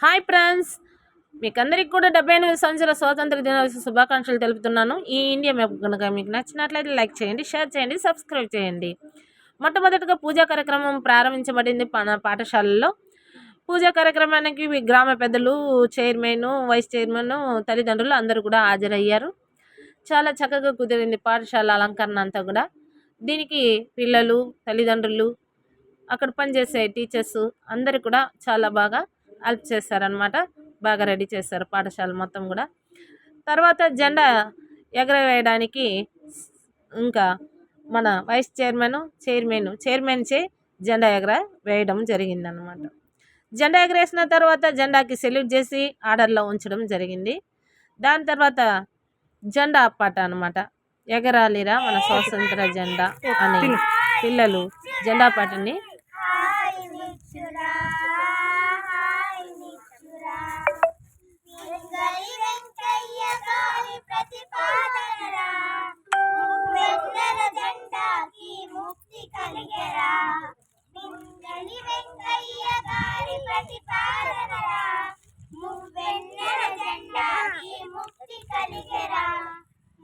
Hi friends, మీకందరికి కూడా 78 సంవత్సరాల స్వాతంత్ర దినోత్సవ శుభాకాంక్షలు తెలుపుతున్నాను. ఈ ఇండియా మ్యాప్ కనుక మీకు నచ్చినట్లయితే లైక్ చేయండి, షేర్ చేయండి, సబ్స్క్రైబ్ చేయండి. మొట్టమొదటిగా పూజా కార్యక్రమం ప్రారంభించబడింది పాఠశాలలో. పూజా కార్యక్రమానికి గ్రామ పెద్దలు, చైర్మన్, వైస్ చైర్మన్, తల్లిదండ్రులు అందరూ కూడా హాజరయ్యారు. చాలా చక్కగా కుదిరింది పాఠశాల అలంకరణ అంతా కూడా. దీనికి పిల్లలు, తల్లిదండ్రులు, అక్కడ పనిచేసే టీచర్స్ అందరు కూడా చాలా బాగా హెల్ప్ చేశారనమాట. బాగా రెడీ చేశారు పాఠశాల మొత్తం కూడా. తర్వాత జెండా ఎగరవేయడానికి ఇంకా మన వైస్ చైర్మన్ చే జెండా వేయడం జరిగిందనమాట. జెండా ఎగరేసిన తర్వాత జెండాకి సెల్యూట్ చేసి ఆర్డర్లో ఉంచడం జరిగింది. దాని తర్వాత జెండా పాట అనమాట, ఎగరాలిరా మన స్వాతంత్ర జెండా అని పిల్లలు జెండా పాటని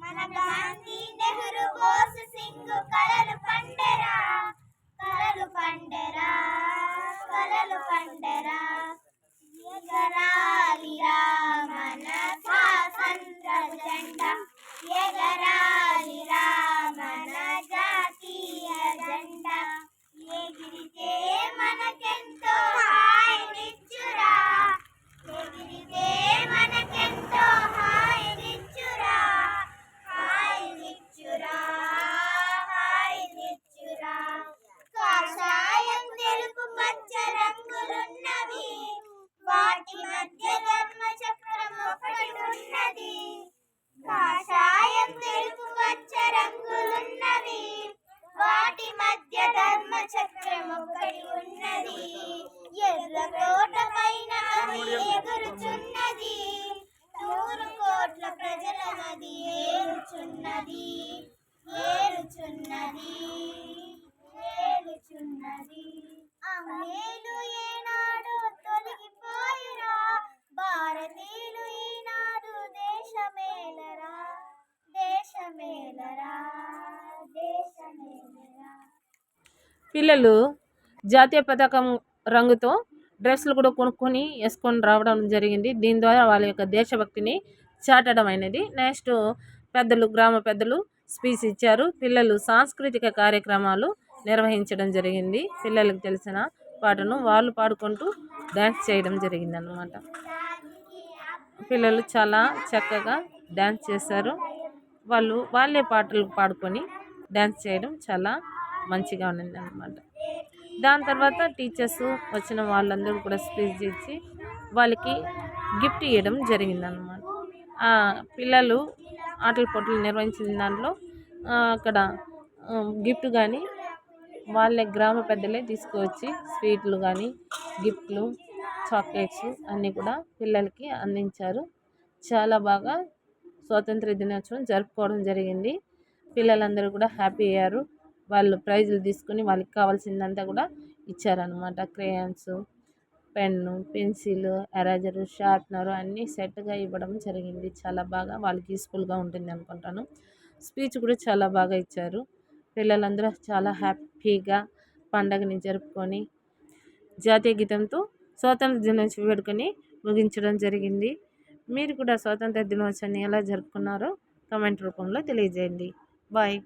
మన గాంధీ నెహ్రూ బోస్ సింగ్ కలలు పండరా, కలలు పండరా, కలలు పండరా. ఎగరాలిరా మన స్వాతంత్ర జెండా, ఎగరాలిరా మన జాతీయ జెండా. ఎగిరితే మనకెంతో హాయినిచ్చురా, ఎగిరితే మనకెంతో హాయినిచ్చురా, హాయినిచ్చురా, హాయినిచ్చురా. కాషాయం తెలుపు పచ్చ రంగులున్నవి, వాటి మధ్య ధర్మ చక్రం ఒకటి ఉన్నది. కాషాయం తెలుపు పచ్చ రంగులున్నవి, వాటి మధ్య ధర్మ చక్రం ఒకటి ఉన్నది. ఎర్ర కోట పైన అది ఎగురుచున్నది, 100 కోట్ల ప్రజల నది ఏలుచున్నది, ఏలుచున్నది, ఏలుచున్నది. ఆంగ్లేయులు ఏనాడు తొలగిపోయిరా, భారతీయులు ఈనాడు దేశమేలరా, దేశమేలరా, దేశమేలరా. పిల్లలు జాతీయ పతాకం రంగుతో డ్రెస్సులు కూడా కొనుక్కొని వేసుకొని రావడం జరిగింది. దీని ద్వారా వాళ్ళ యొక్క దేశభక్తిని చాటడం అనేది. నెక్స్ట్ గ్రామ పెద్దలు స్పీచ్ ఇచ్చారు. పిల్లలు సాంస్కృతిక కార్యక్రమాలు నిర్వహించడం జరిగింది. పిల్లలకు తెలిసిన పాటను వాళ్ళు పాడుకుంటూ డ్యాన్స్ చేయడం జరిగింది అన్నమాట. పిల్లలు చాలా చక్కగా డ్యాన్స్ చేశారు. వాళ్ళే పాటలు పాడుకొని డ్యాన్స్ చేయడం చాలా మంచిగా ఉన్నది అన్నమాట. దాని తర్వాత టీచర్స్ వచ్చిన వాళ్ళందరూ కూడా స్పీచ్ ఇచ్చి వాళ్ళకి గిఫ్ట్ ఇవ్వడం జరిగిందన్నమాట. పిల్లలు ఆటల పోటీలు నిర్వహించిన దాంట్లో అక్కడ గిఫ్ట్ కానీ వాళ్ళే గ్రామ పెద్దలే తీసుకువచ్చి స్వీట్లు కానీ గిఫ్ట్లు, చాక్లెట్స్ అన్నీ కూడా పిల్లలకి అందించారు. చాలా బాగా స్వాతంత్ర దినోత్సవం జరుపుకోవడం జరిగింది. పిల్లలందరూ కూడా హ్యాపీ అయ్యారు. వాళ్ళు ప్రైజులు తీసుకుని వాళ్ళకి కావాల్సిందంతా కూడా ఇచ్చారనమాట. Crayons, pen, pencil, eraser, sharpener అన్నీ సెట్గా ఇవ్వడం జరిగింది. చాలా బాగా వాళ్ళకి యూస్ఫుల్గా ఉంటుంది అనుకుంటాను. స్పీచ్ కూడా చాలా బాగా ఇచ్చారు. పిల్లలందరూ చాలా హ్యాపీగా పండగని జరుపుకొని జాతీయ గీతంతో స్వాతంత్ర దినోత్సవం వేడుకొని ముగించడం జరిగింది. మీరు కూడా స్వాతంత్ర దినోత్సవాన్ని ఎలా జరుపుకున్నారో కామెంట్ రూపంలో తెలియజేయండి. బాయ్.